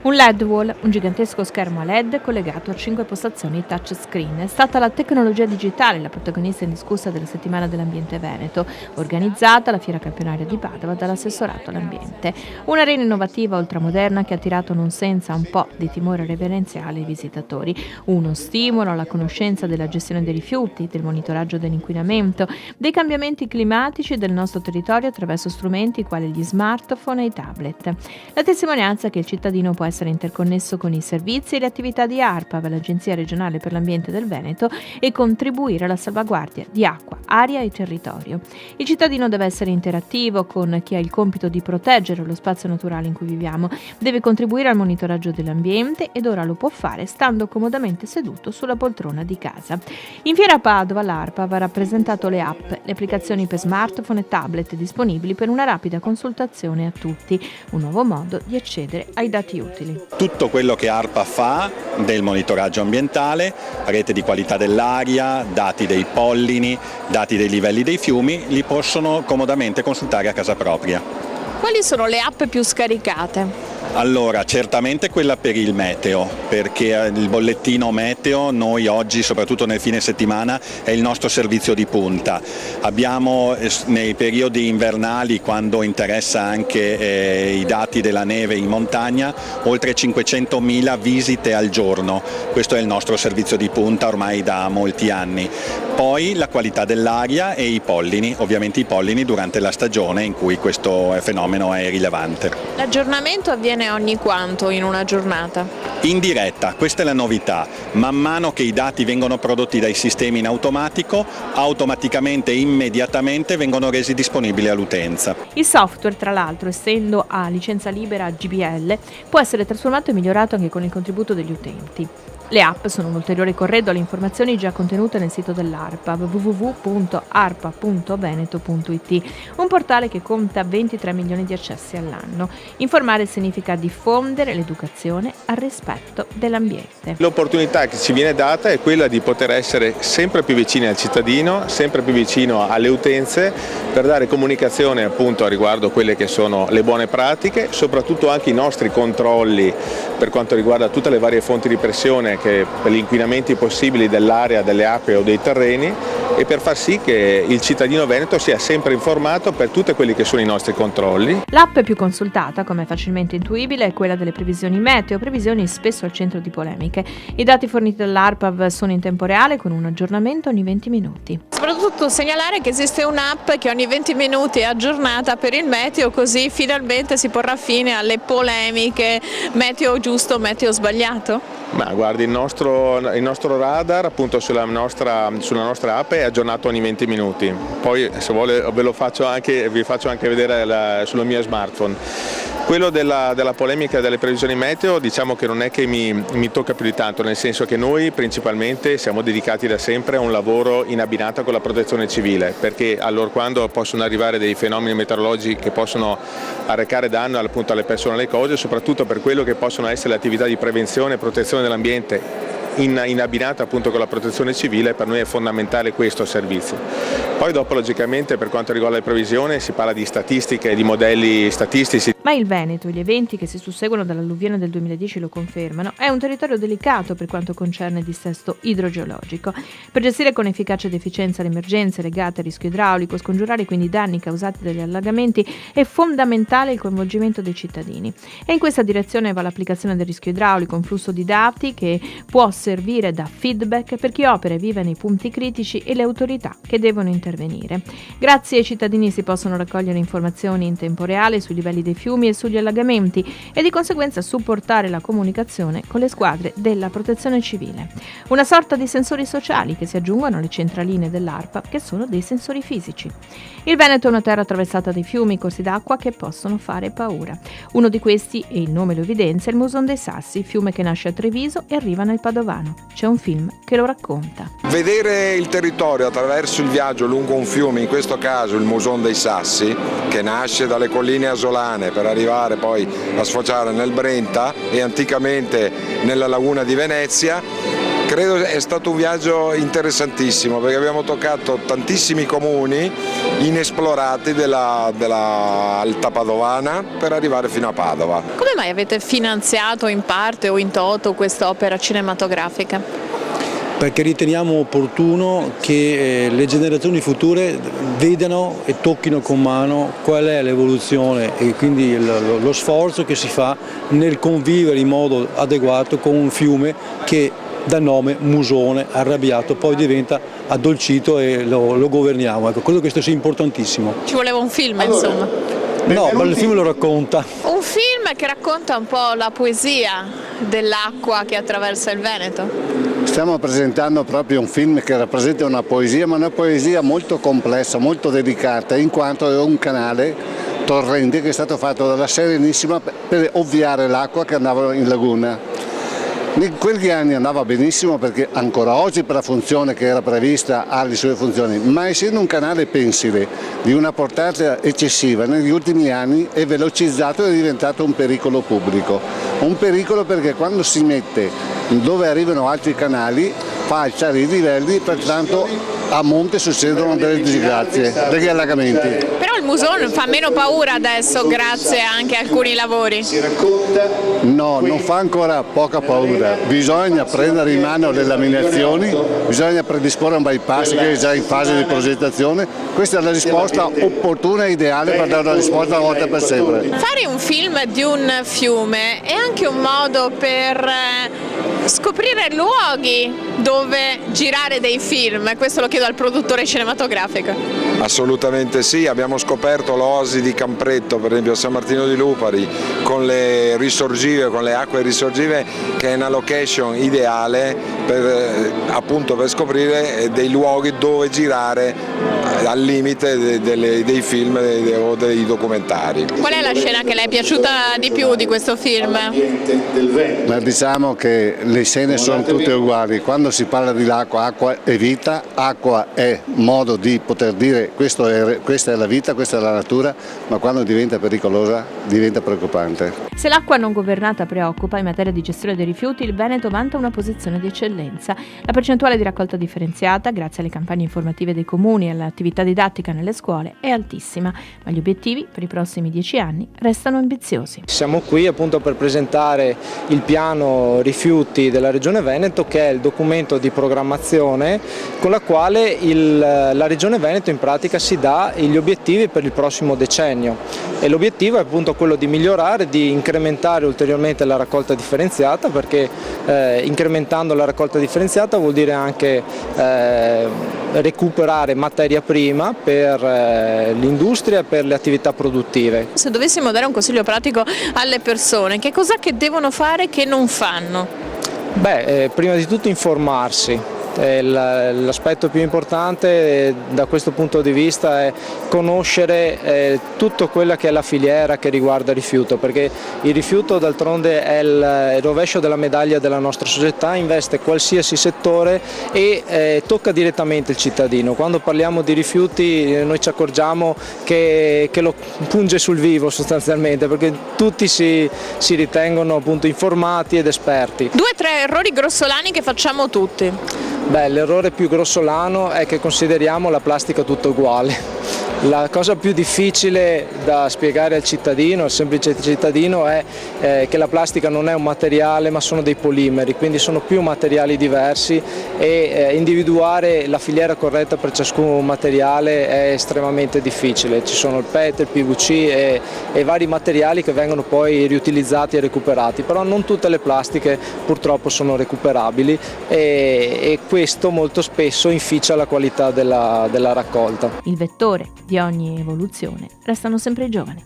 Un LED wall, un gigantesco schermo a LED collegato a 5 postazioni touchscreen. È stata la tecnologia digitale la protagonista indiscussa della Settimana dell'Ambiente Veneto, organizzata alla Fiera Campionaria di Padova dall'assessorato all'ambiente. Un'arena innovativa ultramoderna che ha attirato non senza un po' di timore reverenziale ai visitatori. Uno stimolo alla conoscenza della gestione dei rifiuti, del monitoraggio dell'inquinamento, dei cambiamenti climatici del nostro territorio attraverso strumenti quali gli smartphone e i tablet. La testimonianza che il cittadino può essere interconnesso con i servizi e le attività di ARPAV, l'Agenzia regionale per l'ambiente del Veneto, e contribuire alla salvaguardia di acqua, aria e territorio. Il cittadino deve essere interattivo con chi ha il compito di proteggere lo spazio naturale in cui viviamo, deve contribuire al monitoraggio dell'ambiente ed ora lo può fare stando comodamente seduto sulla poltrona di casa. In Fiera Padova l'ARPAV ha rappresentato le app, le applicazioni per smartphone e tablet disponibili per una rapida consultazione a tutti, un nuovo modo di accedere ai dati utili. Tutto quello che ARPA fa del monitoraggio ambientale, rete di qualità dell'aria, dati dei pollini, dati dei livelli dei fiumi, li possono comodamente consultare a casa propria. Quali sono le app più scaricate? Allora, certamente quella per il meteo, perché il bollettino meteo noi oggi, soprattutto nel fine settimana, è il nostro servizio di punta. Abbiamo nei periodi invernali, quando interessa anche i dati della neve in montagna, oltre 500.000 visite al giorno. Questo è il nostro servizio di punta ormai da molti anni. Poi la qualità dell'aria e i pollini, ovviamente i pollini durante la stagione in cui questo fenomeno è rilevante. L'aggiornamento avviene ogni quanto in una giornata? In diretta, questa è la novità. Man mano che i dati vengono prodotti dai sistemi in automatico, automaticamente e immediatamente vengono resi disponibili all'utenza. Il software, tra l'altro, essendo a licenza libera GPL, può essere trasformato e migliorato anche con il contributo degli utenti. Le app sono un ulteriore corredo alle informazioni già contenute nel sito dell'ARPAV, www.arpa.veneto.it, un portale che conta 23 milioni di accessi all'anno. Informare significa diffondere l'educazione al rispetto dell'ambiente. L'opportunità che ci viene data è quella di poter essere sempre più vicini al cittadino, sempre più vicino alle utenze, per dare comunicazione appunto riguardo quelle che sono le buone pratiche, soprattutto anche i nostri controlli per quanto riguarda tutte le varie fonti di pressione per gli inquinamenti possibili dell'aria, delle acque o dei terreni, e per far sì che il cittadino veneto sia sempre informato per tutti quelli che sono i nostri controlli. L'app più consultata, come è facilmente intuibile, è quella delle previsioni meteo, previsioni spesso al centro di polemiche. I dati forniti dall'ARPAV sono in tempo reale con un aggiornamento ogni 20 minuti. Soprattutto segnalare che esiste un'app che ogni 20 minuti è aggiornata per il meteo, così finalmente si porrà fine alle polemiche meteo giusto, meteo sbagliato? Ma guardi, il nostro radar appunto sulla nostra app è aggiornato ogni 20 minuti, poi se vuole vi faccio anche vedere sul mio smartphone. Quello della polemica delle previsioni meteo, diciamo che non è che mi tocca più di tanto, nel senso che noi principalmente siamo dedicati da sempre a un lavoro in abbinata con la protezione civile, perché allorquando possono arrivare dei fenomeni meteorologici che possono arrecare danno appunto alle persone e alle cose, soprattutto per quello che possono essere le attività di prevenzione e protezione dell'ambiente in abbinata appunto con la protezione civile, per noi è fondamentale questo servizio. Poi dopo logicamente per quanto riguarda le previsioni si parla di statistiche, di modelli statistici. Ma il Veneto, gli eventi che si susseguono dall'alluvione del 2010 lo confermano, è un territorio delicato per quanto concerne il dissesto idrogeologico. Per gestire con efficacia ed efficienza le emergenze legate al rischio idraulico, scongiurare quindi i danni causati dagli allagamenti, è fondamentale il coinvolgimento dei cittadini. E in questa direzione va l'applicazione del rischio idraulico, un flusso di dati che può servire da feedback per chi opera e vive nei punti critici e le autorità che devono intervenire. Grazie ai cittadini si possono raccogliere informazioni in tempo reale sui livelli dei fiumi e sugli allagamenti e di conseguenza supportare la comunicazione con le squadre della protezione civile. Una sorta di sensori sociali che si aggiungono alle centraline dell'ARPA, che sono dei sensori fisici. Il Veneto è una terra attraversata dai fiumi e corsi d'acqua che possono fare paura. Uno di questi, e il nome lo evidenzia, è il Muson dei Sassi, fiume che nasce a Treviso e arriva nel Padovano. C'è un film che lo racconta. Vedere il territorio attraverso il viaggio lungo un fiume, in questo caso il Muson dei Sassi, che nasce dalle colline asolane per arrivare poi a sfociare nel Brenta e anticamente nella laguna di Venezia, Credo è stato un viaggio interessantissimo perché abbiamo toccato tantissimi comuni inesplorati della Alta Padovana per arrivare fino a Padova. Come mai avete finanziato in parte o in toto quest'opera cinematografica? Perché riteniamo opportuno che le generazioni future vedano e tocchino con mano qual è l'evoluzione e quindi lo sforzo che si fa nel convivere in modo adeguato con un fiume che dà nome Musone, arrabbiato, poi diventa addolcito e lo governiamo. Ecco, credo che questo sia importantissimo. Ci voleva un film, insomma. No, ma il film lo racconta. Un film che racconta un po' la poesia dell'acqua che attraversa il Veneto. Stiamo presentando proprio un film che rappresenta una poesia, ma una poesia molto complessa, molto delicata, in quanto è un canale torrente che è stato fatto dalla Serenissima per ovviare l'acqua che andava in laguna. In quegli anni andava benissimo perché ancora oggi per la funzione che era prevista ha le sue funzioni, ma essendo un canale pensile di una portata eccessiva negli ultimi anni è velocizzato e è diventato un pericolo pubblico. Un pericolo perché quando si mette dove arrivano altri canali fa alzare i livelli, pertanto a monte succedono delle disgrazie, degli allagamenti. Però il Musone fa meno paura adesso grazie anche a alcuni lavori. No, non fa ancora poca paura, bisogna prendere in mano le laminazioni, bisogna predisporre un bypass che è già in fase di progettazione, questa è la risposta opportuna e ideale per dare una risposta una volta per sempre. Fare un film di un fiume è anche un modo per scoprire luoghi dove girare dei film, questo lo chiedo al produttore cinematografico. Assolutamente sì, abbiamo scoperto l'oasi di Campretto, per esempio a San Martino di Lupari, con le risorgive, con le acque risorgive, che è una location ideale appunto per scoprire dei luoghi dove girare al limite dei film o dei documentari. Qual è la scena che le è piaciuta di più di questo film? Ma diciamo che le scene sono tutte uguali, quando si parla di acqua, acqua è vita, acqua è modo di poter dire questa è la vita, questa è la natura, ma quando diventa pericolosa diventa preoccupante. Se l'acqua non governata preoccupa, in materia di gestione dei rifiuti il Veneto vanta una posizione di eccellenza. La percentuale di raccolta differenziata, grazie alle campagne informative dei comuni e all'attività didattica nelle scuole, è altissima, ma gli obiettivi per i prossimi 10 anni restano ambiziosi. Siamo qui appunto per presentare il piano rifiuti della Regione Veneto, che è il documento di programmazione con la quale la Regione Veneto in pratica si dà gli obiettivi per il prossimo decennio, e l'obiettivo è appunto quello di migliorare, di incrementare ulteriormente la raccolta differenziata, perché incrementando la raccolta differenziata vuol dire anche recuperare materia prima per l'industria e per le attività produttive. Se dovessimo dare un consiglio pratico alle persone, che cos'è che devono fare che non fanno? Prima di tutto informarsi. L'aspetto più importante da questo punto di vista è conoscere tutto quella che è la filiera che riguarda il rifiuto, perché il rifiuto d'altronde è il rovescio della medaglia della nostra società, investe qualsiasi settore e tocca direttamente il cittadino. Quando parliamo di rifiuti noi ci accorgiamo che lo punge sul vivo sostanzialmente, perché tutti si ritengono appunto informati ed esperti. 2 o 3 errori grossolani che facciamo tutti. L'errore più grossolano è che consideriamo la plastica tutta uguale. La cosa più difficile da spiegare al cittadino, al semplice cittadino, è che la plastica non è un materiale ma sono dei polimeri, quindi sono più materiali diversi e individuare la filiera corretta per ciascun materiale è estremamente difficile. Ci sono il PET, il PVC e vari materiali che vengono poi riutilizzati e recuperati, però non tutte le plastiche purtroppo sono recuperabili e questo molto spesso inficia la qualità della raccolta. Il vettore di ogni evoluzione restano sempre i giovani.